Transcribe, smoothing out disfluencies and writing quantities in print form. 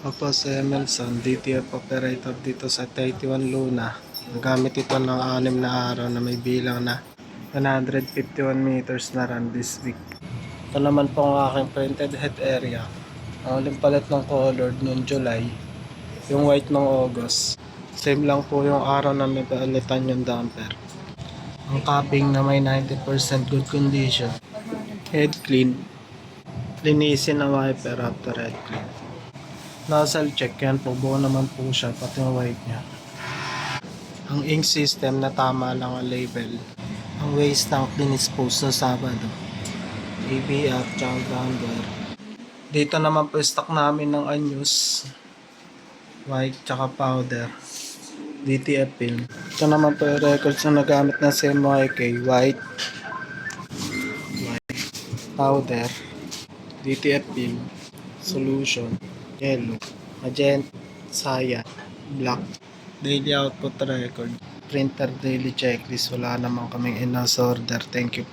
Opo, si Emerson, DTF operator dito sa 31 Luna. Nagamit ito ng 6 na araw na may bilang na 151 meters na run this week. Ito naman po ang aking printed head area. Ang uling palit ng color noong July, yung white ng August. Same lang po yung araw na may palitan yung damper. Ang capping na may 90% good condition. Head clean. Linisin ang wiper after head clean. Nozzle check yan po, buo naman po siya, pati yung white niya. Ang ink system na tama lang ang label. Ang waste tank dinispose sa Sabado. ABF, tsaka bundler. Dito naman po stock namin ng anyos, white tsaka powder, DTF film. Ito naman po yung records na nagamit ng CMYK, white, powder, DTF film, solution, yellow, magenta, cyan, black. Daily output record, printer daily checklist. Wala naman kaming in-house order. Thank you po.